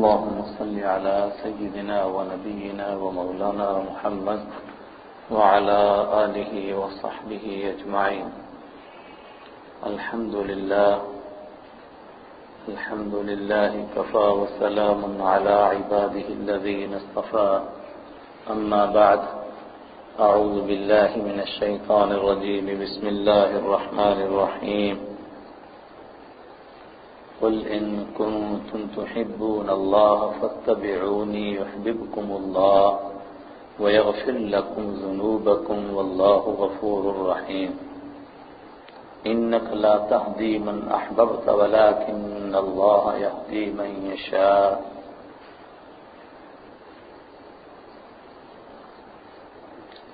اللهم صل على سيدنا ونبينا ومولانا محمد وعلى آله وصحبه أجمعين. الحمد لله كفى وسلام على عباده الذين اصطفى. أما بعد، أعوذ بالله من الشيطان الرجيم. بسم الله الرحمن الرحيم. قل إن كنتم تحبون الله فاتبعوني يحببكم الله ويغفر لكم ذنوبكم والله غفور رحيم. إنك لا تهدي من أحببت ولكن الله يهدي من يشاء.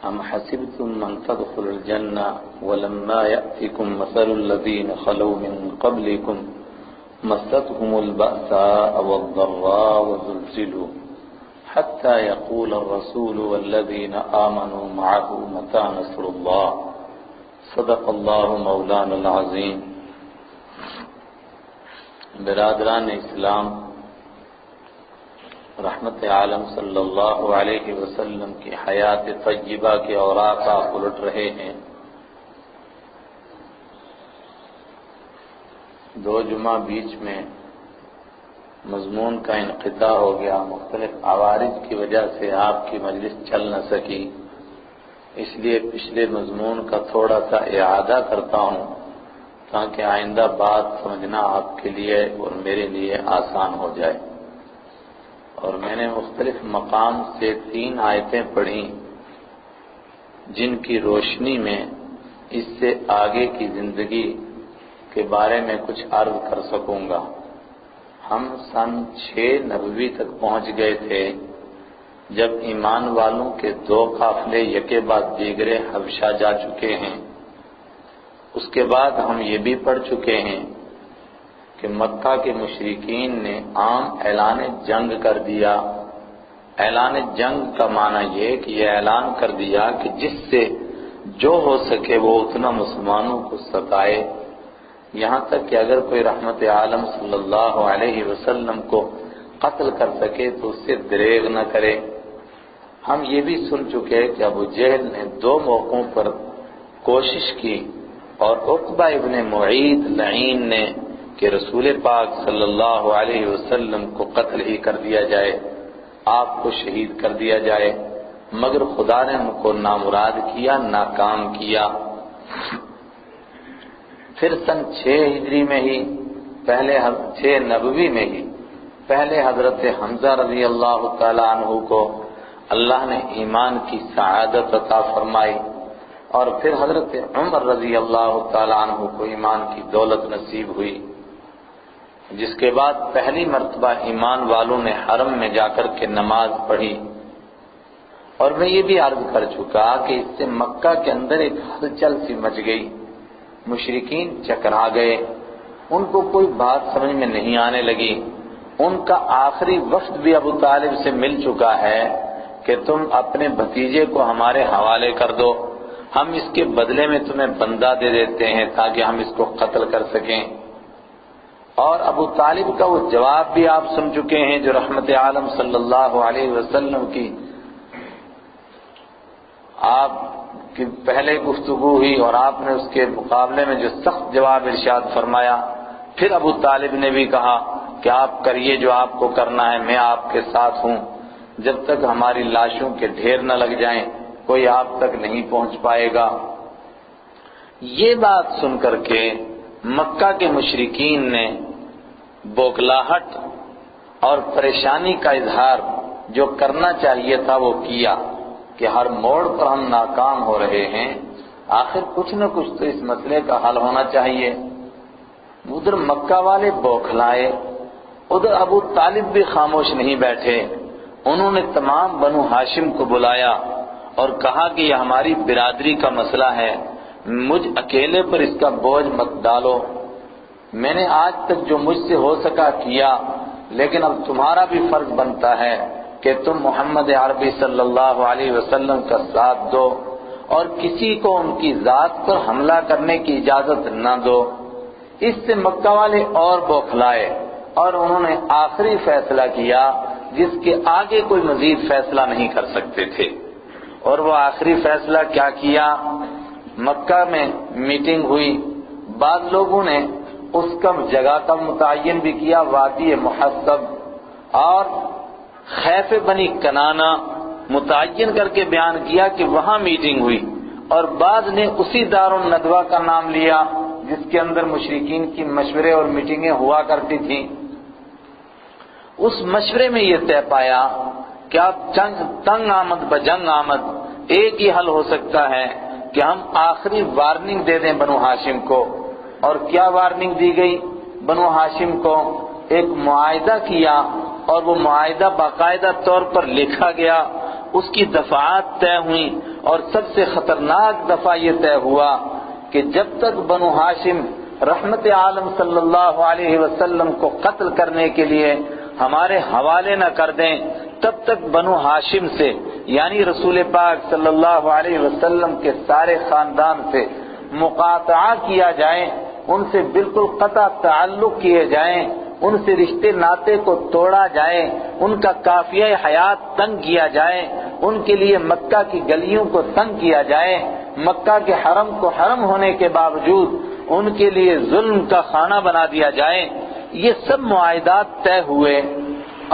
أم حسبتم من تدخلوا الجنة ولما يأتكم مثل الذين خلوا من قبلكم مستهم البأساء والضراء وزلزلوا حتى يقول الرسول والذين آمنوا معه متى نصر الله. صدق اللہ مولانا العظیم. برادران اسلام، رحمت عالم صلی اللہ علیہ وسلم کی حیات طیبہ کے اوراق الٹ رہے ہیں. 2 جمعہ بیچ میں مضمون کا انقطاع ہو گیا. مختلف عوارض کی وجہ سے آپ کی مجلس چل نہ سکی، اس لیے پچھلے مضمون کا تھوڑا سا اعادہ کرتا ہوں تاکہ آئندہ بات سمجھنا آپ کے لیے اور میرے لیے آسان ہو جائے. اور میں نے مختلف مقام سے 3 آیتیں پڑھی جن کی روشنی میں اس سے آگے کی زندگی کے بارے میں کچھ عرض کر سکوں گا. ہم سن 6 نبوی تک پہنچ گئے تھے جب ایمان والوں کے 2 قافلے یکے بعد دیگرے حبشہ جا چکے ہیں. اس کے بعد ہم یہ بھی پڑھ چکے ہیں کہ مکہ کے مشرکین نے عام اعلان جنگ کر دیا. اعلان جنگ کا معنی یہ کہ یہ اعلان کر دیا کہ جس سے جو ہو سکے وہ اتنا مسلمانوں کو ستائے، یہاں تک کہ اگر کوئی رحمت عالم صلی اللہ علیہ وسلم کو قتل کر سکے تو اس سے دریغ نہ کرے. ہم یہ بھی سن چکے کہ ابو جہل نے 2 موقعوں پر کوشش کی اور عقبہ ابن معیط لعین نے کہ رسول پاک صلی اللہ علیہ وسلم کو قتل ہی کر دیا جائے، آپ کو شہید کر دیا جائے، مگر خدا نے ان کو نامراد کیا، ناکام کیا. پھر سن 6 ہجری میں ہی 6 نبوی میں ہی پہلے حضرت حمزہ رضی اللہ تعالیٰ عنہ کو اللہ نے ایمان کی سعادت عطا فرمائی اور پھر حضرت عمر رضی اللہ تعالیٰ عنہ کو ایمان کی دولت نصیب ہوئی، جس کے بعد پہلی مرتبہ ایمان والوں نے حرم میں جا کر کے نماز پڑھی. اور میں یہ بھی عرض کر چکا کہ اس سے مکہ کے اندر ایک ہلچل سی مچ گئی. مشرکین چکرا گئے، ان کو کوئی بات سمجھ میں نہیں آنے لگی. ان کا آخری وفد بھی ابو طالب سے مل چکا ہے کہ تم اپنے بھتیجے کو ہمارے حوالے کر دو، ہم اس کے بدلے میں تمہیں بندہ دے دیتے ہیں تاکہ ہم اس کو قتل کر سکیں. اور ابو طالب کا وہ جواب بھی آپ سن چکے ہیں جو رحمت عالم صلی اللہ علیہ وسلم کی آپ کی پہلے گفتگو ہوئی اور آپ نے اس کے مقابلے میں جو سخت جواب ارشاد فرمایا. پھر ابو طالب نے بھی کہا کہ آپ کریے جو آپ کو کرنا ہے، میں آپ کے ساتھ ہوں، جب تک ہماری لاشوں کے ڈھیر نہ لگ جائیں کوئی آپ تک نہیں پہنچ پائے گا. یہ بات سن کر کے مکہ کے مشرکین نے بوکھلاہٹ اور پریشانی کا اظہار جو کرنا چاہیے تھا وہ کیا کہ ہر موڑ پر ہم ناکام ہو رہے ہیں، آخر کچھ نہ کچھ تو اس مسئلے کا حل ہونا چاہیے. ادھر مکہ والے بوکھلائے، ادھر ابو طالب بھی خاموش نہیں بیٹھے. انہوں نے تمام بنو ہاشم کو بلایا اور کہا کہ یہ ہماری برادری کا مسئلہ ہے، مجھ اکیلے پر اس کا بوجھ مت ڈالو. میں نے آج تک جو مجھ سے ہو سکا کیا، لیکن اب تمہارا بھی فرض بنتا ہے کہ تم محمد عربی صلی اللہ علیہ وسلم کا ساتھ دو اور کسی کو ان کی ذات پر حملہ کرنے کی اجازت نہ دو. اس سے مکہ والے اور بوکھلائے اور انہوں نے آخری فیصلہ کیا جس کے آگے کوئی مزید فیصلہ نہیں کر سکتے تھے۔ اور وہ آخری فیصلہ کیا کیا؟ مکہ میں میٹنگ ہوئی، بعض لوگوں نے اس کا جگہ کا متعین بھی کیا، وادی محصب، اور خیف بنی کنانہ متعین کر کے بیان کیا کہ وہاں میٹنگ ہوئی، اور بعض نے اسی دار الندوہ کا نام لیا جس کے اندر مشرکین کی مشورے اور میٹنگیں ہوا کرتی تھیں۔ اس مشورے میں یہ طے پایا کہ اب تنگ آمد بجنگ آمد، ایک ہی حل ہو سکتا ہے کہ ہم آخری وارننگ دے دیں بنو ہاشم کو۔ اور کیا وارننگ دی گئی بنو ہاشم کو؟ ایک معاہدہ کیا، اور وہ معاہدہ باقاعدہ طور پر لکھا گیا، اس کی دفعات طے ہوئیں، اور سب سے خطرناک دفعہ یہ طے ہوا کہ جب تک بنو ہاشم رحمت عالم صلی اللہ علیہ وسلم کو قتل کرنے کے لیے ہمارے حوالے نہ کر دیں، تب تک بنو ہاشم سے یعنی رسول پاک صلی اللہ علیہ وسلم کے سارے خاندان سے مقاطعہ کیا جائے، ان سے بالکل قطع تعلق کیے جائیں، ان سے رشتے ناطے کو توڑا جائے، ان کا قافیہ حیات تنگ کیا جائے، ان کے لیے مکہ کی گلیوں کو تنگ کیا جائے، مکہ کے حرم کو حرم ہونے کے باوجود ان کے لیے ظلم کا خانہ بنا دیا جائے۔ یہ سب معاہدات طے ہوئے۔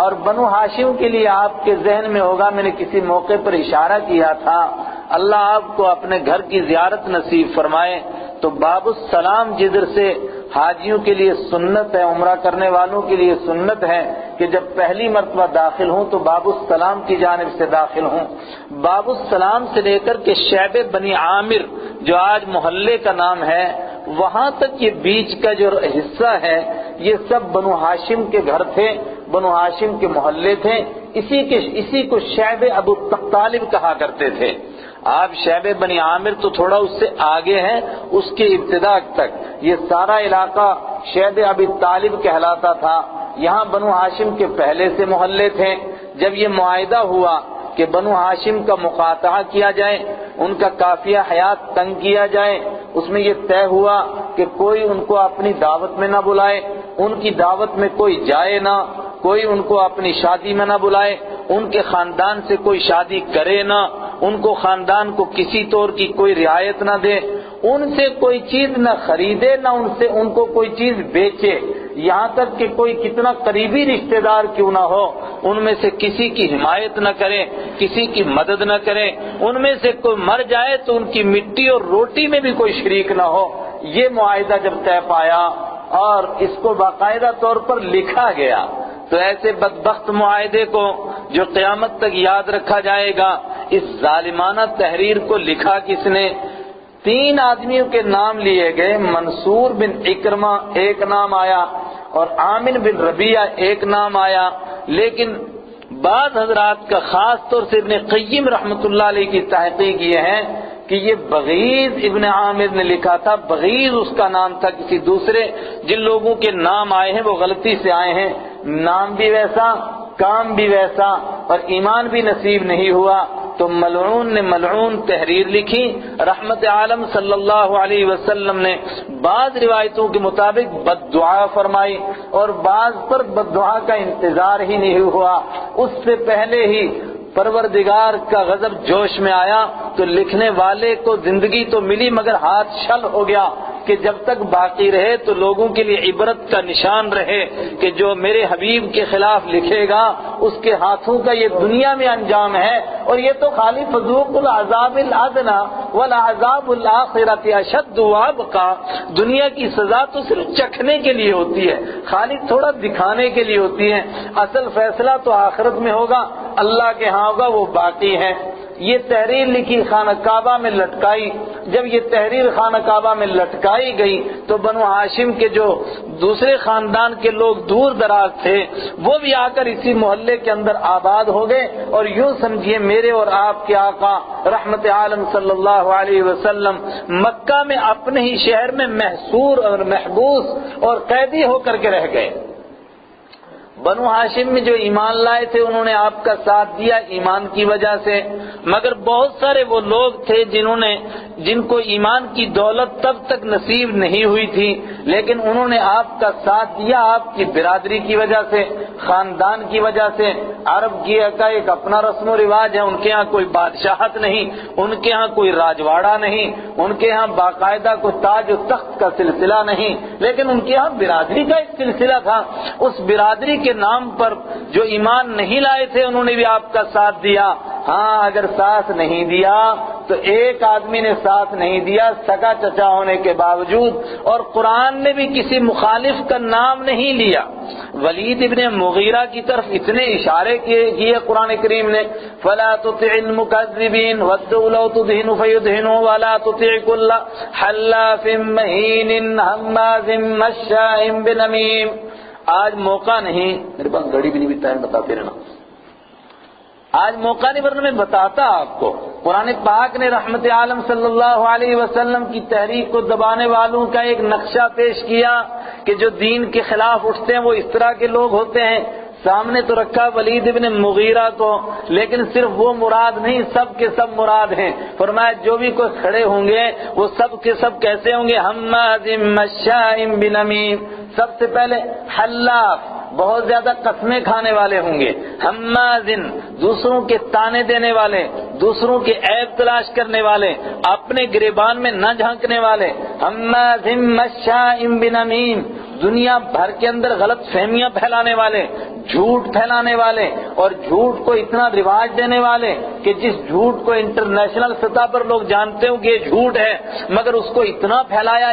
اور بنو ہاشم کے لیے آپ کے ذہن میں ہوگا، میں نے کسی موقع پر اشارہ کیا تھا، اللہ آپ کو اپنے گھر کی زیارت نصیب فرمائے تو باب السلام جدھر سے حاجیوں کے لیے سنت ہے، عمرہ کرنے والوں کے لیے سنت ہے کہ جب پہلی مرتبہ داخل ہوں تو باب السلام کی جانب سے داخل ہوں۔ باب السلام سے لے کر کے شعب بنی عامر جو آج محلے کا نام ہے، وہاں تک یہ بیچ کا جو حصہ ہے یہ سب بنو ہاشم کے گھر تھے، بنو ہاشم کے محلے تھے، اسی کو شعب ابو طالب کہا کرتے تھے۔ آپ شعب بنی عامر تو تھوڑا اس سے آگے ہیں، اس کے ابتدا تک یہ سارا علاقہ شعب ابی طالب کہلاتا تھا۔ یہاں بنو ہاشم کے پہلے سے محلے تھے۔ جب یہ معاہدہ ہوا کہ بنو ہاشم کا مقاطعہ کیا جائے، ان کا قافیہ حیات تنگ کیا جائے، اس میں یہ طے ہوا کہ کوئی ان کو اپنی دعوت میں نہ بلائے، ان کی دعوت میں کوئی جائے نہ، کوئی ان کو اپنی شادی میں نہ بلائے، ان کے خاندان سے کوئی شادی کرے نہ، ان کو خاندان کو کسی طور کی کوئی رعایت نہ دے، ان سے کوئی چیز نہ خریدے نہ ان کو کوئی چیز بیچے، یہاں تک کہ کوئی کتنا قریبی رشتہ دار کیوں نہ ہو ان میں سے کسی کی حمایت نہ کرے، کسی کی مدد نہ کرے، ان میں سے کوئی مر جائے تو ان کی مٹی اور روٹی میں بھی کوئی شریک نہ ہو۔ یہ معاہدہ جب طے پایا اور اس کو باقاعدہ طور پر لکھا گیا تو ایسے بدبخت معاہدے کو جو قیامت تک یاد رکھا جائے گا، اس ظالمانہ تحریر کو لکھا کس نے؟ 3 آدمیوں کے نام لیے گئے، منصور بن اکرمہ ایک نام آیا اور عامر بن ربیعہ ایک نام آیا، لیکن بعض حضرات کا خاص طور سے ابن قیم رحمۃ اللہ علیہ کی تحقیق یہ ہے کہ یہ بغیض ابن عامر نے لکھا تھا، بغیض اس کا نام تھا، کسی دوسرے جن لوگوں کے نام آئے ہیں وہ غلطی سے آئے ہیں، نام بھی ویسا، کام بھی ویسا، اور ایمان بھی نصیب نہیں ہوا، تو ملعون نے ملعون تحریر لکھی۔ رحمت عالم صلی اللہ علیہ وسلم نے بعض روایتوں کے مطابق بد دعا فرمائی اور بعض پر بد دعا کا انتظار ہی نہیں ہوا، اس سے پہلے ہی پروردگار کا غضب جوش میں آیا تو لکھنے والے کو زندگی تو ملی مگر ہاتھ شل ہو گیا کہ جب تک باقی رہے تو لوگوں کے لیے عبرت کا نشان رہے کہ جو میرے حبیب کے خلاف لکھے گا اس کے ہاتھوں کا یہ دنیا میں انجام ہے، اور یہ تو خالی فذوق العذاب الادنی والعذاب الآخرۃ اشد وابقی، دنیا کی سزا تو صرف چکھنے کے لیے ہوتی ہے، خالی تھوڑا دکھانے کے لیے ہوتی ہے، اصل فیصلہ تو آخرت میں ہوگا، اللہ کے ہاں ہوگا، وہ باقی ہے۔ یہ تحریر لکھی، خانہ کعبہ میں لٹکائی۔ جب یہ تحریر خانہ کعبہ میں لٹکائی گئی تو بنو ہاشم کے جو دوسرے خاندان کے لوگ دور دراز تھے وہ بھی آ کر اسی محلے کے اندر آباد ہو گئے، اور یوں سمجھیے میرے اور آپ کے آقا رحمت عالم صلی اللہ علیہ وسلم مکہ میں اپنے ہی شہر میں محصور اور محبوس اور قیدی ہو کر کے رہ گئے۔ بنو ہاشم میں جو ایمان لائے تھے انہوں نے آپ کا ساتھ دیا ایمان کی وجہ سے، مگر بہت سارے وہ لوگ تھے جن کو ایمان کی دولت تب تک نصیب نہیں ہوئی تھی، لیکن انہوں نے آپ کا ساتھ دیا آپ کی برادری کی وجہ سے، خاندان کی وجہ سے۔ عرب کی کا ایک اپنا رسم و رواج ہے، ان کے ہاں کوئی بادشاہت نہیں، ان کے ہاں کوئی راجواڑہ نہیں، ان کے ہاں باقاعدہ کوئی تاج و تخت کا سلسلہ نہیں، لیکن ان کے ہاں برادری کا ایک سلسلہ تھا۔ اس برادری کے نام پر جو ایمان نہیں لائے تھے انہوں نے بھی آپ کا ساتھ دیا۔ ہاں اگر ساتھ نہیں دیا تو ایک آدمی نے ساتھ نہیں دیا سگا چچا ہونے کے باوجود، اور قرآن نے بھی کسی مخالف کا نام نہیں لیا۔ ولید ابن مغیرہ کی طرف اتنے اشارے کیے قرآن کریم نے، فَلَا تُطِعِ الْمُكَذِّبِينَ وَدُّوا لَوْ تُدْهِنُ فَيُدْهِنُوا وَلَا تُطِعْ كُلَّ حَلَّافٍ مَّهِينٍ هَمَّازٍ مَّشَّاءٍ بِنَمِيمٍ۔ آج موقع نہیں، میرے پاس گھڑی بھی نہیں بھی ٹائم بتاتے رہنا، آج موقع نہیں ورنہ میں بتاتا آپ کو۔ قرآن پاک نے رحمت عالم صلی اللہ علیہ وسلم کی تحریک کو دبانے والوں کا ایک نقشہ پیش کیا کہ جو دین کے خلاف اٹھتے ہیں وہ اس طرح کے لوگ ہوتے ہیں۔ سامنے تو رکھا ولید ابن مغیرہ کو، لیکن صرف وہ مراد نہیں، سب کے سب مراد ہیں۔ فرمایا جو بھی کوئی کھڑے ہوں گے وہ سب کے سب کیسے ہوں گے؟ ہماز مشاء بنمیم، سب سے پہلے حلاف، بہت زیادہ قسمیں کھانے والے ہوں گے، ہماز دوسروں کے تانے دینے والے، دوسروں کے عیب تلاش کرنے والے، اپنے گریبان میں نہ جھانکنے والے، ہماز مشاء بنمیم، دنیا بھر کے اندر غلط فہمیاں پھیلانے والے، جھوٹ پھیلانے والے، اور جھوٹ کو اتنا رواج دینے والے کہ جس جھوٹ کو انٹرنیشنل سطح پر لوگ جانتے ہوں کہ یہ جھوٹ ہے، مگر اس کو اتنا پھیلایا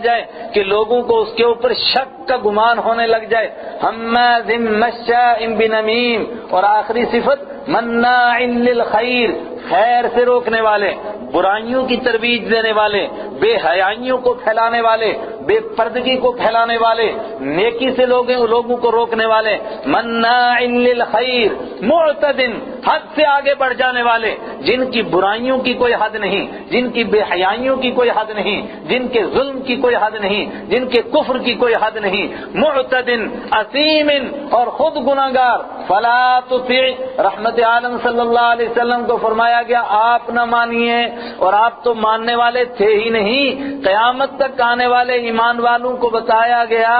جائے کہ لوگوں کو اس کے اوپر شک کا گمان ہونے لگ جائے۔ ہماز مشاء بنمیم، اور آخری صفت مناع للخیر، خیر سے روکنے والے، برائیوں کی ترویج دینے والے، بے حیائیوں کو پھیلانے والے، بے پردگی کو پھیلانے والے، نیکی سے لوگوں کو روکنے والے، مناع للخیر معتد، حد سے آگے بڑھ جانے والے، جن کی برائیوں کی کوئی حد نہیں، جن کی بے حیائیوں کی کوئی حد نہیں، جن کے ظلم کی کوئی حد نہیں، جن کے کفر کی کوئی حد نہیں، معتد اثیم، اور خود گناہگار۔ فلا تطع، رحمت عالم صلی اللہ علیہ وسلم کو فرمایا گیا آپ نہ مانیے، اور آپ تو ماننے والے تھے ہی نہیں، قیامت تک آنے والے ایمان والوں کو بتایا گیا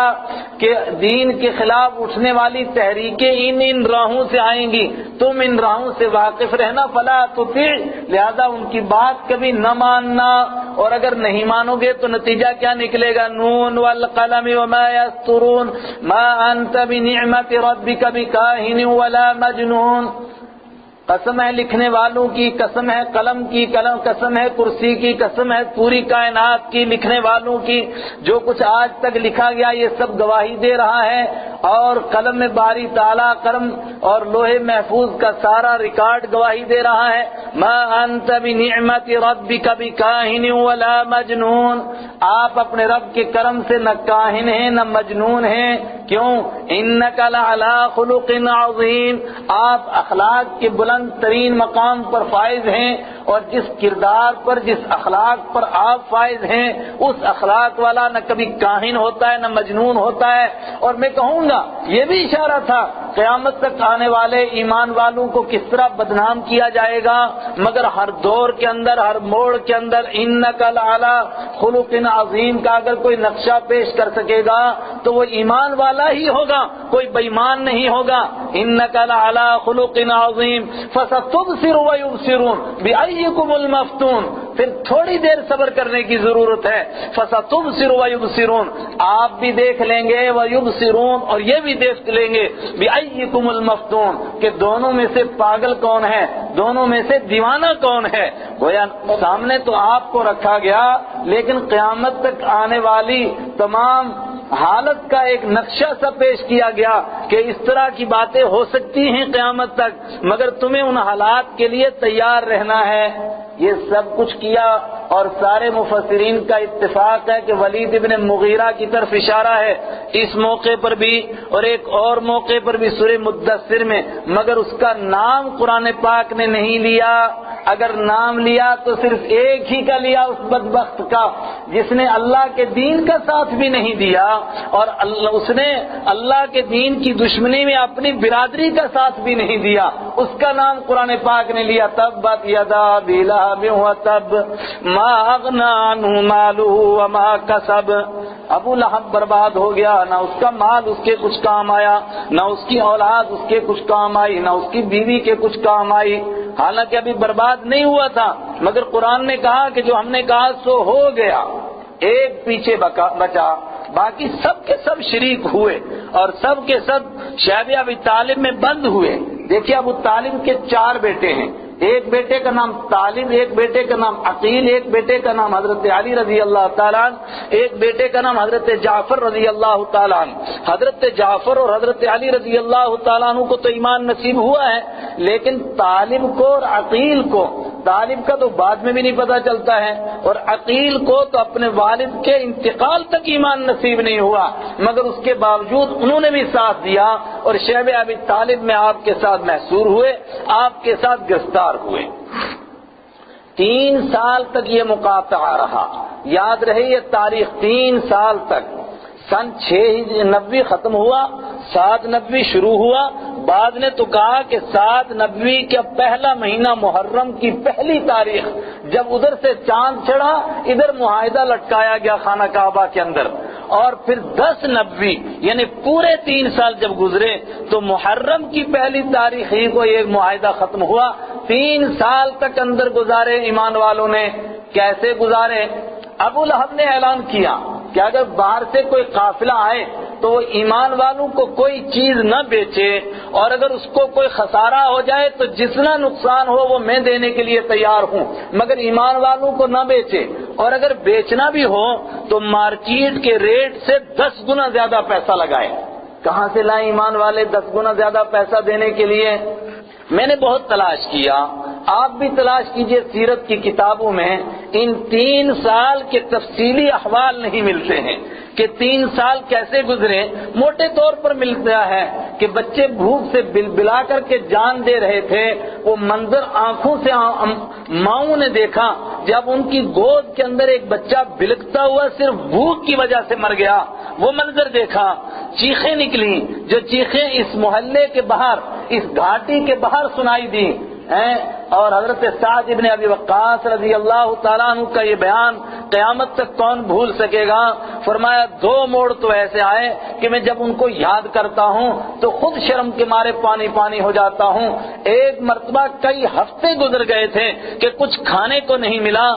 کہ دین کے خلاف اٹھنے والی تحریکیں ان راہوں سے آئیں گی، تم ان راہوں سے واقف رہنا، فلا تطع، لہذا ان کی بات کبھی نہ ماننا، اور اگر نہیں مانو گے تو نتیجہ کیا نکلے گا؟ نون والقلم وما یسطرون ما انت بنعمت ربک بکاہن ولا مجنون۔ قسم ہے لکھنے والوں کی، قسم ہے قلم کی، قسم ہے کرسی کی، قسم ہے پوری کائنات کی، لکھنے والوں کی، جو کچھ آج تک لکھا گیا یہ سب گواہی دے رہا ہے، اور قلم میں باری تعالیٰ قلم اور لوح محفوظ کا سارا ریکارڈ گواہی دے رہا ہے۔ ما انت بنعمت ربک بکاہن ولا مجنون، آپ اپنے رب کے کرم سے نہ کاہن ہیں نہ مجنون ہیں۔ کیوں؟ انک لعلی خلق عظیم، آپ اخلاق کے بلند ترین مقام پر فائز ہیں، اور جس کردار پر، جس اخلاق پر آپ فائز ہیں اس اخلاق والا نہ کبھی کاہن ہوتا ہے نہ مجنون ہوتا ہے۔ اور میں کہوں گا یہ بھی اشارہ تھا قیامت تک آنے والے ایمان والوں کو کس طرح بدنام کیا جائے گا، مگر ہر دور کے اندر، ہر موڑ کے اندر انک لعلی خلق عظیم کا اگر کوئی نقشہ پیش کر سکے گا تو وہ ایمان والا ہی ہوگا، کوئی بے ایمان نہیں ہوگا۔ انک لعلی خلق عظیم فستبصر ویبصرون بأیکم المفتون، پھر تھوڑی دیر صبر کرنے کی ضرورت ہے۔ فستبصر ویبصرون، آپ بھی دیکھ لیں گے، ویبصرون، اور یہ بھی دیکھ لیں گے، بأیکم المفتون، کہ دونوں میں سے پاگل کون ہے، دونوں میں سے دیوانہ کون ہے۔ گویا سامنے تو آپ کو رکھا گیا، لیکن قیامت تک آنے والی تمام حالت کا ایک نقشہ سا پیش کیا گیا کہ اس طرح کی باتیں ہو سکتی ہیں قیامت تک، مگر تمہیں ان حالات کے لیے تیار رہنا ہے۔ یہ سب کچھ کیا، اور سارے مفسرین کا اتفاق ہے کہ ولید ابن مغیرہ کی طرف اشارہ ہے اس موقع پر بھی، اور ایک اور موقع پر بھی سورہ مدثر میں، مگر اس کا نام قرآن پاک نے نہیں لیا۔ اگر نام لیا تو صرف ایک ہی کا لیا، اس بدبخت کا جس نے اللہ کے دین کا ساتھ بھی نہیں دیا اور اس نے اللہ کے دین کی دشمنی میں اپنی برادری کا ساتھ بھی نہیں دیا، اس کا نام قرآن پاک نے لیا، تبت یدا ابی لہب وتب ما اغنی عنہ مالہ وما کسب۔ ابو لہب برباد ہو گیا، نہ اس کا مال اس کے کچھ کام آیا، نہ اس کی اولاد اس کے کچھ کام آئی، نہ اس کی بیوی کے کچھ کام آئی۔ حالانکہ ابھی برباد نہیں ہوا تھا، مگر قرآن نے کہا کہ جو ہم نے کہا سو ہو گیا، ایک پیچھے بچا، باقی سب کے سب شریک ہوئے اور سب کے سب شیب ابی طالب میں بند ہوئے۔ دیکھیے ابو طالب کے 4 بیٹے ہیں، ایک بیٹے کا نام طالب، ایک بیٹے کا نام عقیل، ایک بیٹے کا نام حضرت علی رضی اللہ تعالیٰ عنہ، ایک بیٹے کا نام حضرت جعفر رضی اللہ تعالیٰ عنہ۔ حضرت جعفر اور حضرت علی رضی اللہ تعالیٰ عنہ کو تو ایمان نصیب ہوا ہے، لیکن طالب کو اور عقیل کو، طالب کا تو بعد میں بھی نہیں پتہ چلتا ہے، اور عقیل کو تو اپنے والد کے انتقال تک ایمان نصیب نہیں ہوا، مگر اس کے باوجود انہوں نے بھی ساتھ دیا اور شیب ابی طالب میں آپ کے ساتھ محصور ہوئے، آپ کے ساتھ گرفتار ہوئے۔ 3 سال تک یہ مقاطعہ رہا، یاد رہے یہ تاریخ، 3 سال تک۔ سن 6 ختم ہوا، 7 شروع ہوا۔ بعد نے تو کہا کہ 7 کا پہلا مہینہ محرم کی پہلی تاریخ، جب ادھر سے چاند چڑھا ادھر معاہدہ لٹکایا گیا خانہ کعبہ کے اندر، اور پھر 10 یعنی پورے 3 سال جب گزرے تو محرم کی پہلی تاریخ ہی کو یہ معاہدہ ختم ہوا۔ 3 سال تک اندر گزارے ایمان والوں نے۔ کیسے گزارے؟ ابو لہب نے اعلان کیا کہ اگر باہر سے کوئی قافلہ آئے تو وہ ایمان والوں کو کوئی چیز نہ بیچے، اور اگر اس کو کوئی خسارہ ہو جائے تو جتنا نقصان ہو وہ میں دینے کے لیے تیار ہوں، مگر ایمان والوں کو نہ بیچے، اور اگر بیچنا بھی ہو تو مارکیٹ کے ریٹ سے 10 گنا زیادہ پیسہ لگائے۔ کہاں سے لائیں ایمان والے 10 گنا زیادہ پیسہ دینے کے لیے؟ میں نے بہت تلاش کیا، آپ بھی تلاش کیجئے، سیرت کی کتابوں میں ان 3 سال کے تفصیلی احوال نہیں ملتے ہیں کہ 3 سال کیسے گزرے۔ موٹے طور پر ملتا ہے کہ بچے بھوک سے بلبلا کر کے جان دے رہے تھے، وہ منظر آنکھوں سے ماؤں نے دیکھا جب ان کی گود کے اندر ایک بچہ بلکتا ہوا صرف بھوک کی وجہ سے مر گیا، وہ منظر دیکھا، چیخیں نکلی، جو چیخیں اس محلے کے باہر، اس گھاٹی کے باہر سنائی دی اور حضرت سعد ابن ابی وقاص رضی اللہ تعالیٰ عنہ کا یہ بیان قیامت تک کون بھول سکے گا۔ فرمایا 2 موڑ تو ایسے آئے کہ میں جب ان کو یاد کرتا ہوں تو خود شرم کے مارے پانی پانی ہو جاتا ہوں۔ ایک مرتبہ کئی ہفتے گزر گئے تھے کہ کچھ کھانے کو نہیں ملا،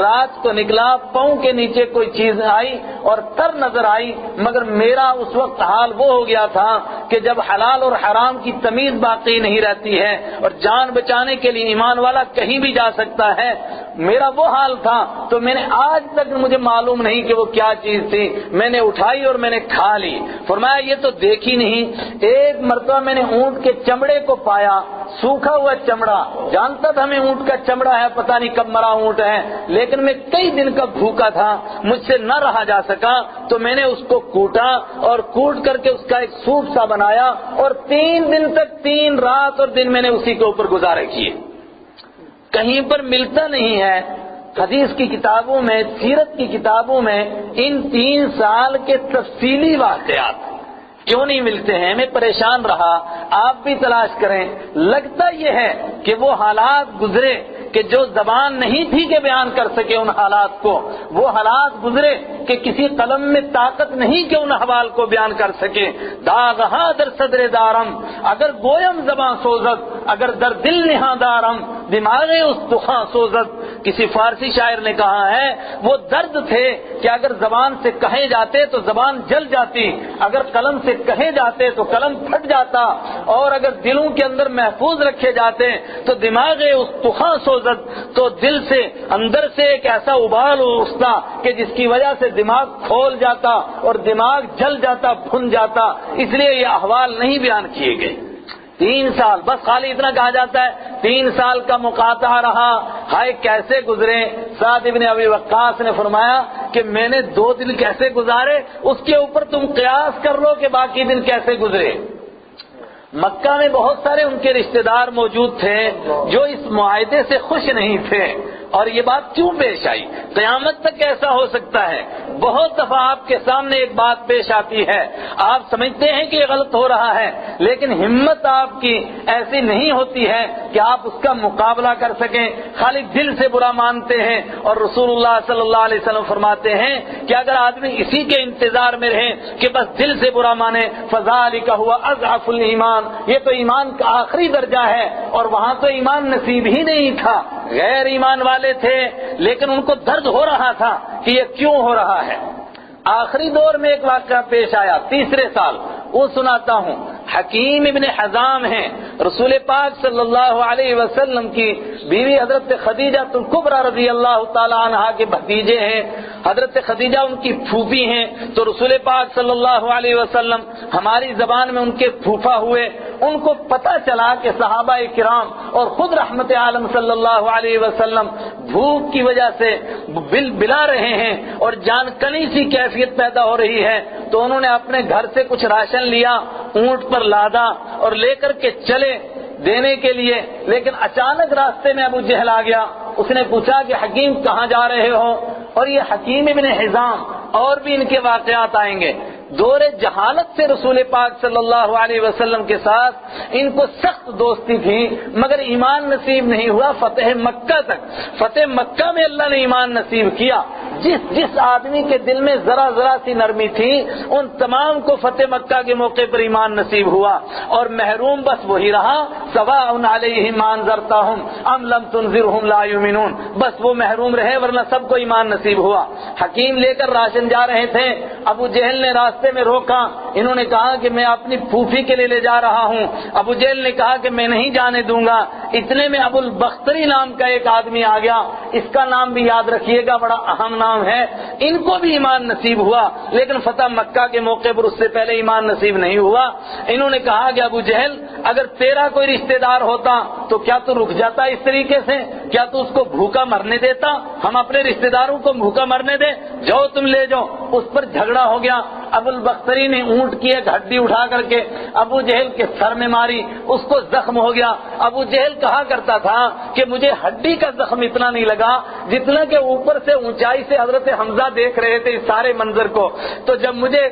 رات کو نکلا، پاؤں کے نیچے کوئی چیز آئی اور تر نظر آئی، مگر میرا اس وقت حال وہ ہو گیا تھا کہ جب حلال اور حرام کی تمیز باقی نہیں رہتی ہے اور جان بچانے کے لیے ایمان والا کہیں بھی جا سکتا ہے، میرا وہ حال تھا، تو میں نے آج تک مجھے معلوم نہیں کہ وہ کیا چیز تھی، میں نے اٹھائی اور میں نے کھا لی۔ فرمایا یہ تو دیکھی نہیں۔ ایک مرتبہ میں نے اونٹ کے چمڑے کو پایا، سوکھا ہوا چمڑا، جانتا تھا میں اونٹ کا چمڑا ہے، پتہ نہیں کب مرا اونٹ ہے، لیکن میں کئی دن کا بھوکا تھا، مجھ سے نہ رہا جا سکا، تو میں نے اس کو کوٹا اور کوٹ کر کے اس کا ایک سوپ سا بنایا، اور 3 دن تک 3 رات اور دن میں نے اسی کے اوپر گزارے کیے۔ کہیں پر ملتا نہیں ہے حدیث کی کتابوں میں، سیرت کی کتابوں میں ان 3 سال کے تفصیلی واقعات کیوں نہیں ملتے ہیں؟ میں پریشان رہا، آپ بھی تلاش کریں۔ لگتا یہ ہے کہ وہ حالات گزرے کہ جو زبان نہیں تھی کہ بیان کر سکے ان حالات کو، وہ حالات گزرے کہ کسی قلم میں طاقت نہیں کہ ان احوال کو بیان کر سکے۔ داغہا در صدر دارم اگر گویم زبان سوزد، اگر در دل نہاں دارم دماغ استخواں سوزد۔ کسی فارسی شاعر نے کہا ہے وہ درد تھے کہ اگر زبان سے کہے جاتے تو زبان جل جاتی، اگر قلم سے کہے جاتے تو قلم پھٹ جاتا، اور اگر دلوں کے اندر محفوظ رکھے جاتے تو دماغ استخواں سوزد، تو دل سے اندر سے ایک ایسا ابال اٹھتا کہ جس کی وجہ سے دماغ کھول جاتا اور دماغ جل جاتا، بھن جاتا۔ اس لیے یہ احوال نہیں بیان کیے گئے۔ 3 سال بس خالی اتنا کہا جاتا ہے 3 سال کا مقاطعہ رہا، ہائے کیسے گزرے۔ سعد ابن ابی وقاص نے فرمایا کہ میں نے 2 دن کیسے گزارے، اس کے اوپر تم قیاس کر لو کہ باقی دن کیسے گزرے۔ مکہ میں بہت سارے ان کے رشتہ دار موجود تھے جو اس معاہدے سے خوش نہیں تھے، اور یہ بات کیوں پیش آئی؟ قیامت تک ایسا ہو سکتا ہے؟ بہت دفعہ آپ کے سامنے ایک بات پیش آتی ہے، آپ سمجھتے ہیں کہ یہ غلط ہو رہا ہے، لیکن ہمت آپ کی ایسی نہیں ہوتی ہے کہ آپ اس کا مقابلہ کر سکیں، خالی دل سے برا مانتے ہیں۔ اور رسول اللہ صلی اللہ علیہ وسلم فرماتے ہیں کہ اگر آدمی اسی کے انتظار میں رہے کہ بس دل سے برا مانے، فذالک هو اضعف الایمان، یہ تو ایمان کا آخری درجہ ہے، اور وہاں تو ایمان نصیب ہی نہیں تھا، غیر ایمان والے تھے، لیکن ان کو درد ہو رہا تھا کہ یہ کیوں ہو رہا ہے۔ آخری دور میں ایک واقعہ پیش آیا، تیسرے سال، وہ سناتا ہوں۔ حکیم ابن حزام ہیں، رسول پاک صلی اللہ علیہ وسلم کی بیوی حضرت خدیجہ الکبریٰ رضی اللہ تعالی عنہا کے بھتیجے ہیں، حضرت خدیجہ ان کی پھوپھی ہیں، تو رسول پاک صلی اللہ علیہ وسلم ہماری زبان میں ان کے پھوپھا ہوئے۔ ان کو پتہ چلا کہ صحابہ کرام اور خود رحمت عالم صلی اللہ علیہ وسلم بھوک کی وجہ سے بلا رہے ہیں اور جان کنی سی کیفیت پیدا ہو رہی ہے، تو انہوں نے اپنے گھر سے کچھ راشن لیا، اونٹ پر لادا اور لے کر کے چلے دینے کے لیے، لیکن اچانک راستے میں ابو جہل آ گیا۔ اس نے پوچھا کہ حکیم کہاں جا رہے ہو؟ اور یہ حکیم ابن حزام اور بھی ان کے واقعات آئیں گے۔ دور جہالت سے رسول پاک صلی اللہ علیہ وسلم کے ساتھ ان کو سخت دوستی تھی، مگر ایمان نصیب نہیں ہوا فتح مکہ تک۔ فتح مکہ میں اللہ نے ایمان نصیب کیا۔ جس آدمی کے دل میں ذرا سی نرمی تھی، ان تمام کو فتح مکہ کے موقع پر ایمان نصیب ہوا، اور محروم بس وہی رہا، سواء علیہم انذرتہم ام لم تنذرہم لا یؤمنون، بس وہ محروم رہے، ورنہ سب کو ایمان نصیب ہوا۔ حکیم لے کر راشن جا رہے تھے، ابو جہل نے راستے میں روکا، انہوں نے کہا کہ میں اپنی پھوپھی کے لیے لے جا رہا ہوں۔ ابو جہل نے کہا کہ میں نہیں جانے دوں گا۔ اتنے میں ابو البختری نام کا ایک آدمی آ گیا، اس کا نام بھی یاد رکھیے گا، بڑا اہم نام ہے۔ ان کو بھی ایمان نصیب ہوا، لیکن فتح مکہ کے موقع پر اس سے پہلے ایمان نصیب نہیں ہوا۔ انہوں نے کہا کہ ابو جہل اگر تیرا کوئی رشتہ دار ہوتا تو کیا تو رک جاتا اس طریقے سے؟ کیا تو اس کو بھوکا مرنے دیتا؟ ہم اپنے رشتہ داروں کو بھوکا مرنے دیں؟ جاؤ تم لے جاؤ۔ اس پر جھگڑا ہو گیا۔ ابو البختری نے اونٹ کی ایک ہڈی اٹھا کر کے ابو جہل کے سر میں ماری، اس کو زخم ہو گیا۔ ابو جہل کہا کرتا تھا کہ مجھے ہڈی کا زخم اتنا نہیں لگا جتنا کہ اوپر سے اونچائی سے حضرت حمزہ دیکھ رہے تھے اس سارے منظر کو، تو جب مجھے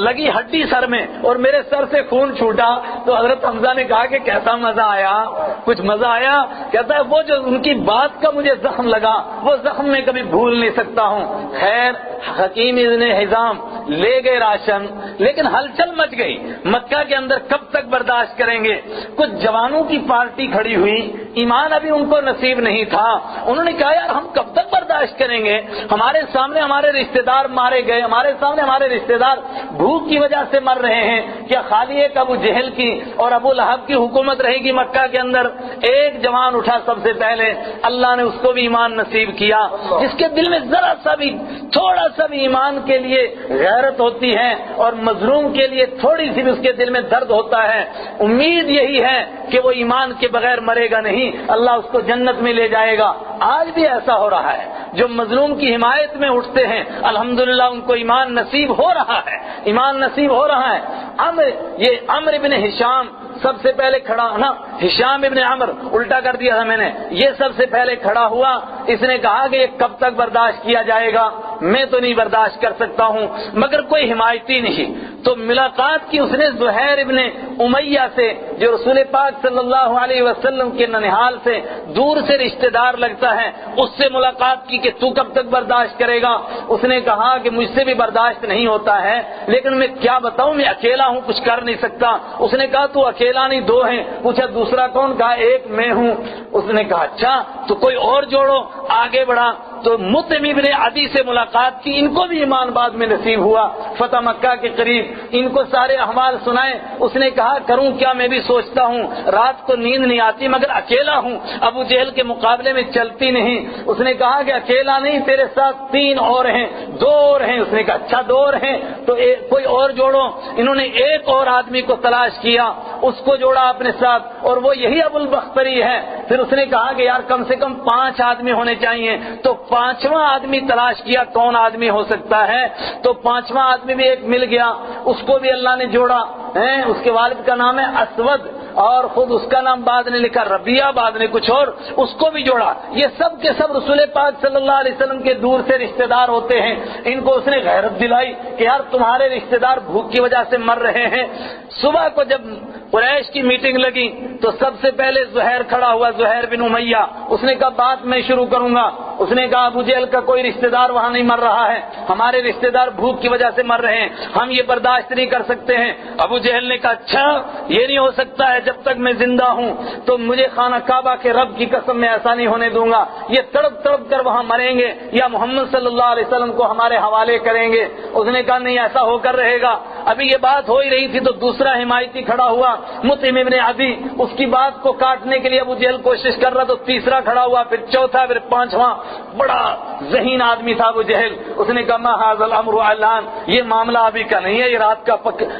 لگی ہڈی سر میں اور میرے سر سے خون چھوٹا تو حضرت حمزہ نے کہا کہ کیسا مزہ آیا؟ کچھ مزہ آیا؟ کہتا ہے وہ جو ان کی بات کا مجھے زخم لگا، وہ زخم میں کبھی بھول نہیں سکتا ہوں۔ خیر، حکیم ابن حزام لے گئے راشن، لیکن ہلچل مچ گئی۔ مکہ کے اندر کب تک برداشت کریں گے؟ کچھ جوانوں کی پارٹی کھڑی ہوئی، ایمان ابھی ان کو نصیب نہیں تھا۔ انہوں نے کہا یار ہم کب تک برداشت کریں گے؟ ہمارے سامنے ہمارے رشتہ دار مارے گئے، ہمارے سامنے ہمارے رشتہ دار بھوک کی وجہ سے مر رہے ہیں، کیا خالی ایک ابو جہل کی اور ابو لہب کی حکومت رہے گی مکہ کے اندر؟ ایک جوان اٹھا سب سے پہلے، اللہ نے اس کو بھی ایمان نصیب کیا، جس کے دل میں ذرا سا بھی تھوڑا سا بھی ایمان کے لیے غیرت ہوتی ہے اور مظلوم کے لیے تھوڑی سی بھی اس کے دل میں درد ہوتا ہے، امید یہی ہے کہ وہ ایمان کے بغیر مرے گا نہیں، اللہ اس کو جنت میں لے جائے گا۔ آج بھی ایسا ہو رہا ہے، جو مظلوم کی حمایت میں اٹھتے ہیں الحمدللہ ان کو ایمان نصیب ہو رہا ہے، ایمان نصیب ہو رہا ہے۔ یہ عمرو ابن ہشام سب سے پہلے کھڑا نا، ہشام ابن عمرو الٹا کر دیا تھا میں نے، یہ سب سے پہلے کھڑا ہوا۔ اس نے کہا کہ یہ کب تک برداشت کیا جائے گا؟ میں تو نہیں برداشت کر سکتا ہوں، مگر کوئی حمایتی نہیں۔ تو ملاقات کی اس نے زہیر ابن امیہ سے، جو رسول پاک صلی اللہ علیہ وسلم کے ننہال سے دور سے رشتہ دار لگتا ہے، اس سے ملاقات کی کہ تو کب تک برداشت کرے گا؟ اس نے کہا کہ مجھ سے بھی برداشت نہیں ہوتا ہے، لیکن میں کیا بتاؤں، میں اکیلا ہوں، کچھ کر نہیں سکتا۔ اس نے کہا تو اکیلا نہیں، دو ہیں۔ پوچھا دوسرا کون؟ کہا ایک میں ہوں۔ اس نے کہا اچھا تو کوئی اور جوڑو۔ آگے بڑھا تو مطعم ابن عدی سے ملاقات کی، ان کو بھی ایمان بعد میں نصیب ہوا فتح مکہ کے قریب۔ ان کو سارے احوال سنائے۔ اس نے کہا کروں کیا، میں بھی سوچتا ہوں، رات کو نیند نہیں آتی مگر اکیلا ہوں، ابو جہل کے مقابلے میں چلتی نہیں۔ اس نے کہا کہ اکیلا نہیں، تیرے ساتھ 3 اور ہیں، 2 اور ہیں۔ اس نے کہا اچھا 2 اور ہیں تو کوئی اور جوڑو۔ انہوں نے ایک اور آدمی کو تلاش کیا، اس کو جوڑا اپنے ساتھ، اور وہ یہی ابو البختری ہے۔ پھر اس نے کہا کہ یار کم سے کم 5 آدمی ہونے چاہیے، تو 5واں آدمی تلاش کیا، کون آدمی ہو سکتا ہے؟ تو 5واں آدمی بھی ایک مل گیا، اس کو بھی اللہ نے جوڑا۔ اس کے والد کا نام ہے اسود، اور خود اس کا نام بعد نے لکھا ربیہ، بعد نے کچھ اور، اس کو بھی جوڑا۔ یہ سب کے سب رسول پاک صلی اللہ علیہ وسلم کے دور سے رشتہ دار ہوتے ہیں۔ ان کو اس نے غیرت دلائی کہ یار تمہارے رشتہ دار بھوک کی وجہ سے مر رہے ہیں۔ صبح کو جب قریش کی میٹنگ لگی تو سب سے پہلے زہیر کھڑا ہوا، زہیر بن امیہ۔ اس نے کہا بات میں شروع کروں گا۔ اس نے کہا ابو جہل کا کوئی رشتہ دار وہاں نہیں مر رہا ہے، ہمارے رشتہ دار بھوک کی وجہ سے مر رہے ہیں، ہم یہ برداشت نہیں کر سکتے ہیں۔ ابو جہل نے کہا اچھا یہ نہیں ہو سکتا ہے، جب تک میں زندہ ہوں تو مجھے خانہ کعبہ کے رب کی قسم میں ایسا نہیں ہونے دوں گا، یہ تڑپ تڑپ کر وہاں مریں گے یا محمد صلی اللہ علیہ وسلم کو ہمارے حوالے کریں گے۔ اس نے کہا نہیں ایسا ہو کر رہے گا۔ ابھی یہ بات ہو ہی رہی تھی تو دوسرا حمایتی کھڑا ہوا، مطعم ابن عدی، اس کی بات کو کاٹنے کے لیے ابو جہل کوشش کر رہا تو تیسرا کھڑا ہوا، پھر چوتھا، پھر پانچواں۔ بڑا ذہین آدمی تھا ابو جہل۔ اس نے کہا ما ھذا الامر اعلان، یہ معاملہ ابھی کا نہیں ہے، یہ رات کا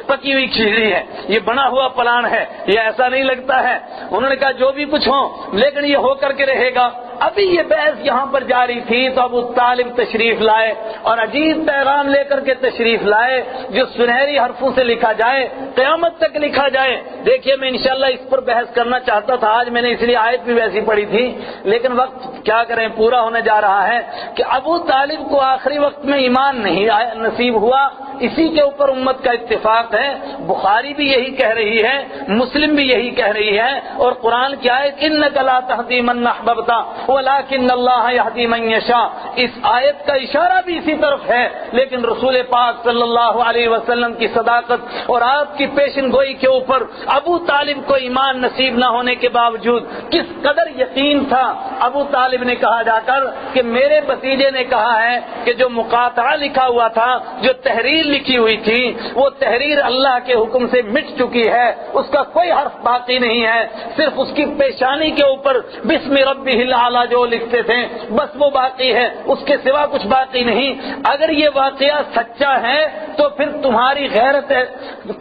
پکی ہوئی کھچڑی ہے، یہ بنا ہوا پلان ہے، یہ ایسا نہیں لگتا ہے۔ انہوں نے کہا جو بھی کچھ ہو لیکن یہ ہو کر کے رہے گا۔ ابھی یہ بحث یہاں پر جاری تھی تو ابو طالب تشریف لائے اور عجیب پیغام لے کر کے تشریف لائے جو سنہری حرفوں سے لکھا جائے، قیامت تک لکھا جائے۔ دیکھیے میں انشاءاللہ اس پر بحث کرنا چاہتا تھا، آج میں نے اس لیے آیت بھی ویسی پڑھی تھی، لیکن وقت کیا کریں پورا ہونے جا رہا ہے کہ ابو طالب کو آخری وقت میں ایمان نہیں نصیب ہوا۔ اسی کے اوپر امت کا اتفاق ہے، بخاری بھی یہی کہہ رہی ہے، مسلم بھی یہی کہہ رہی ہے، اور قرآن کی آیت انک لا تہدی من احببت ولکن اللہ یہدی من یشاء، اس آیت کا اشارہ بھی اسی طرف ہے۔ لیکن رسول پاک صلی اللہ علیہ وسلم کی صداقت اور آپ کی پیشن گوئی کے اوپر ابو طالب کو ایمان نصیب نہ ہونے کے باوجود کس قدر یقین تھا۔ ابو طالب نے کہا جا کر کہ میرے بھتیجے نے کہا ہے کہ جو مقاطعہ لکھا ہوا تھا، جو تحریر لکھی ہوئی تھی، وہ تحریر اللہ کے حکم سے مٹ چکی ہے، اس کا کوئی حرف باقی نہیں ہے، صرف اس کی پیشانی کے اوپر بسم ربہ الاعلی جو لکھتے تھے بس وہ باقی ہے، اس کے سوا کچھ باقی نہیں۔ اگر یہ واقعہ سچا ہے تو پھر تمہاری غیرت ہے،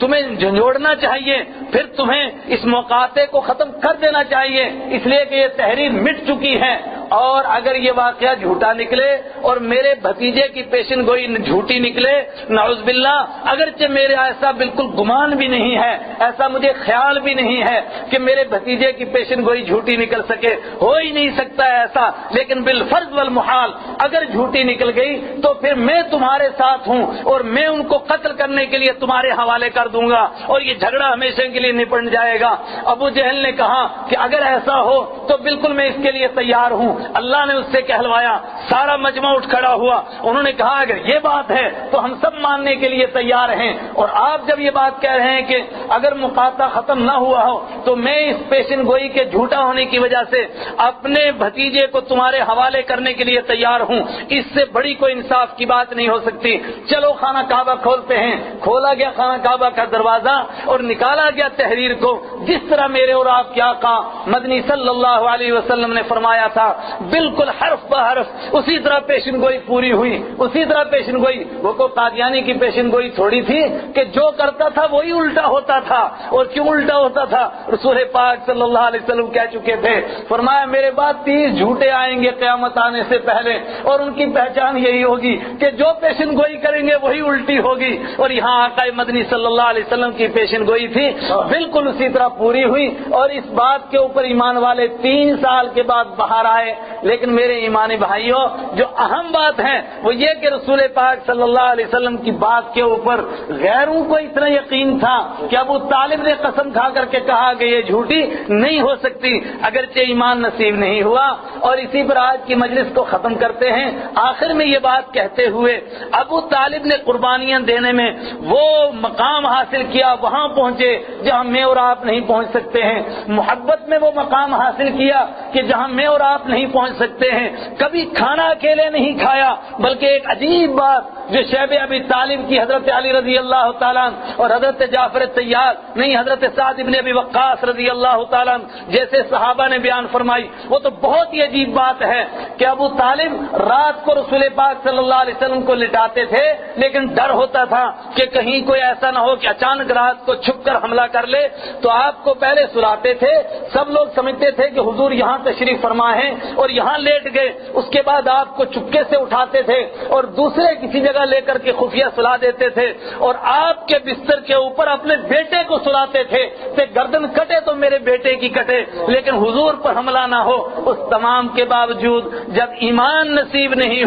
تمہیں جھنجھوڑنا چاہیے، پھر تمہیں اس مقاطعے کو ختم کر دینا چاہیے، اس لیے کہ یہ تحریر مٹ چکی ہے۔ اور اگر یہ واقعہ جھوٹا نکلے اور میرے بھتیجے کی پیشن گوئی جھوٹی نکلے نعوذ باللہ، اگرچہ میرے ایسا بالکل گمان بھی نہیں ہے، ایسا مجھے خیال بھی نہیں ہے کہ میرے بھتیجے کی پیشن گوئی جھوٹی نکل سکے، ہو ہی نہیں سکتا ہے ایسا، لیکن بالفرض والمحال اگر جھوٹی نکل گئی تو پھر میں تمہارے ساتھ ہوں اور میں ان کو قتل کرنے کے لیے تمہارے حوالے کر دوں گا اور یہ جھگڑا ہمیشہ کے لیے نپٹ جائے گا۔ ابو جہل نے کہا کہ اگر ایسا ہو تو بالکل میں اس کے لیے تیار ہوں۔ اللہ نے اس سے کہلوایا، سارا مجمع اٹھ کھڑا ہوا، انہوں نے کہا اگر یہ بات ہے تو ہم سب ماننے کے لیے تیار ہیں، اور آپ جب یہ بات کہہ رہے ہیں کہ اگر مقاطعہ ختم نہ ہوا ہو تو میں اس پیشن گوئی کے جھوٹا ہونے کی وجہ سے اپنے بھتیجے کو تمہارے حوالے کرنے کے لیے تیار ہوں، اس سے بڑی کوئی انصاف کی بات نہیں ہو سکتی۔ چلو خانہ کعبہ کھولتے ہیں۔ کھولا گیا خانہ کعبہ کا دروازہ اور نکالا گیا تحریر کو، جس طرح میرے اور آپ کے آقا مدنی صلی اللہ علیہ وسلم نے فرمایا تھا، بالکل حرف بہ حرف اسی طرح پیشن گوئی پوری ہوئی، اسی طرح پیشن گوئی۔ وہ کو قادیانی کی پیشن گوئی تھوڑی تھی کہ جو کرتا تھا وہی الٹا ہوتا تھا، اور کیوں الٹا ہوتا تھا؟ رسول پاک صلی اللہ علیہ وسلم کہہ چکے تھے، فرمایا میرے بعد 30 جھوٹے آئیں گے قیامت آنے سے پہلے، اور ان کی پہچان یہی ہوگی کہ جو پیشن گوئی کریں گے وہی الٹی ہوگی۔ اور یہاں آقا مدنی صلی اللہ علیہ وسلم کی پیشن گوئی تھی، بالکل اسی طرح پوری ہوئی، اور اس بات کے اوپر ایمان والے 3 سال کے بعد باہر آئے۔ لیکن میرے ایمانی بھائیوں، جو اہم بات ہے وہ یہ کہ رسول پاک صلی اللہ علیہ وسلم کی بات کے اوپر غیروں کو اتنا یقین تھا کہ ابو طالب نے قسم کھا کر کے کہا کہ یہ جھوٹی نہیں ہو سکتی، اگرچہ ایمان نصیب نہیں ہوا۔ اور اسی پر آج کی مجلس کو ختم کرتے ہیں آخر میں یہ بات کہتے ہوئے، ابو طالب نے قربانیاں دینے میں وہ مقام حاصل کیا، وہاں پہنچے جہاں میں اور آپ نہیں پہنچ سکتے ہیں، محبت میں وہ مقام حاصل کیا کہ جہاں میں اور آپ نہیں پہنچ سکتے ہیں، کبھی کھانا اکیلے نہیں کھایا، بلکہ ایک عجیب بات جو شیب ابی طالب کی حضرت علی رضی اللہ تعالیٰ اور حضرت جعفر طیار نہیں حضرت سعد ابن ابی وقاص رضی اللہ تعالیٰ جیسے صحابہ نے بیان فرمائی، وہ تو بہت ہی عجیب بات ہے کہ ابو طالب رات کو رسول پاک صلی اللہ علیہ وسلم کو لٹاتے تھے، لیکن ڈر ہوتا تھا کہ کہیں کوئی ایسا نہ ہو کہ اچانک رات کو چھپ کر حملہ کر لے، تو آپ کو پہلے سلاتے تھے، سب لوگ سمجھتے تھے کہ حضور یہاں تشریف فرما ہے اور یہاں لیٹ گئے، اس کے بعد آپ کو چپکے سے اٹھاتے تھے اور دوسرے کسی جگہ لے کر کے خفیہ سلا دیتے تھے، اور آپ کے بستر کے اوپر اپنے بیٹے کو سلاتے تھے کہ گردن کٹے تو میرے بیٹے کی کٹے لیکن حضور پر حملہ نہ ہو۔ اس تمام کے باوجود جب ایمان نصیب نہیں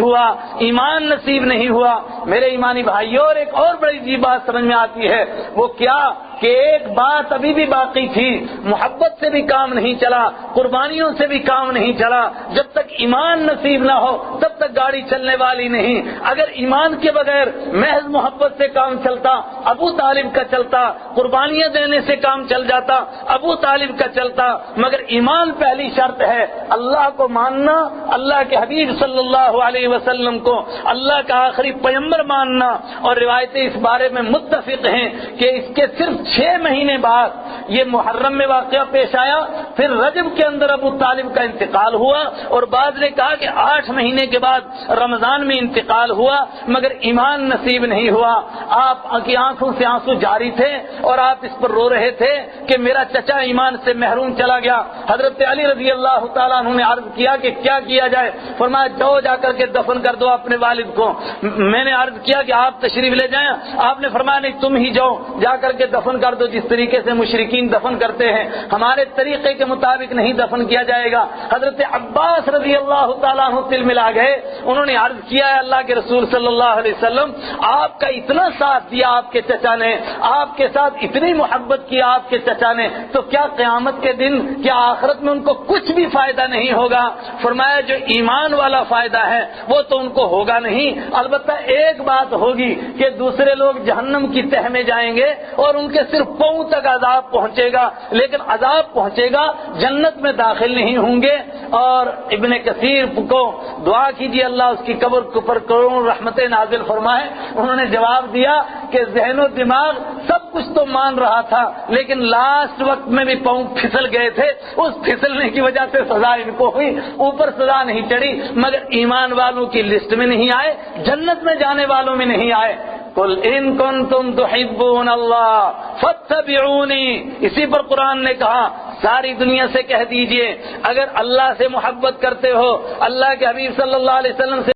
ہوا میرے ایمانی بھائیوں، اور ایک اور بڑی عجیب بات سمجھ میں آتی ہے، وہ کیا کہ ایک بات ابھی بھی باقی تھی، محبت سے بھی کام نہیں چلا، قربانیوں سے بھی کام نہیں چلا، جب تک ایمان نصیب نہ ہو تب تک گاڑی چلنے والی نہیں۔ اگر ایمان کے بغیر محض محبت سے کام چلتا ابو طالب کا چلتا، قربانیاں دینے سے کام چل جاتا ابو طالب کا چلتا، مگر ایمان پہلی شرط ہے، اللہ کو ماننا، اللہ کے حبیب صلی اللہ علیہ وسلم کو اللہ کا آخری پیغمبر ماننا، اور روایتیں اس بارے میں متفق ہیں کہ اس کے صرف 6 مہینے بعد یہ محرم میں واقعہ پیش آیا، پھر رجب کے اندر ابو طالب کا انتقال ہوا، اور بعض نے کہا کہ 8 مہینے کے بعد رمضان میں انتقال ہوا، مگر ایمان نصیب نہیں ہوا۔ آپ کی آنکھوں سے آنسو جاری تھے اور آپ اس پر رو رہے تھے کہ میرا چچا ایمان سے محروم چلا گیا۔ حضرت علی رضی اللہ تعالیٰ عنہ نے عرض کیا کہ کیا کیا جائے؟ فرمایا جاؤ جا کر کے دفن کر دو اپنے والد کو۔ میں نے عرض کیا کہ آپ تشریف لے جائیں، آپ نے فرمایا نہیں تم ہی جاؤ جا کر کے دفن کر دو، جس طریقے سے مشرکین دفن کرتے ہیں، ہمارے طریقے کے مطابق نہیں دفن کیا جائے گا۔ حضرت عباس رضی اللہ تعالیٰ عنہ تل ملا گئے، انہوں نے عرض کیا ہے اللہ کے رسول صلی اللہ علیہ وسلم، آپ کا اتنا ساتھ دیا آپ کے چچا نے، آپ کے ساتھ اتنی محبت کی آپ کے چچا نے، تو کیا قیامت کے دن، کیا آخرت میں ان کو کچھ بھی فائدہ نہیں ہوگا؟ فرمایا جو ایمان والا فائدہ ہے وہ تو ان کو ہوگا نہیں، البتہ ایک بات ہوگی کہ دوسرے لوگ جہنم کی تہ میں جائیں گے اور ان کے صرف پاؤں تک عذاب پہنچے گا، لیکن عذاب پہنچے گا، جنت میں داخل نہیں ہوں گے۔ اور ابن کثیر کو دعا کیجیے اللہ اس کی قبر پر کروڑوں رحمتیں نازل فرمائے، انہوں نے جواب دیا کہ ذہن و دماغ سب کچھ تو مان رہا تھا لیکن لاسٹ وقت میں بھی پاؤں پھسل گئے تھے، اس پھسلنے کی وجہ سے سزا ان کو ہوئی، اوپر سزا نہیں چڑھی، مگر ایمان والوں کی لسٹ میں نہیں آئے، جنت میں جانے والوں میں نہیں آئے۔ قل ان کنتم تحبون اللہ فاتبعونی، اسی پر قرآن نے کہا ساری دنیا سے کہہ دیجئے اگر اللہ سے محبت کرتے ہو، اللہ کے حبیب صلی اللہ علیہ وسلم سے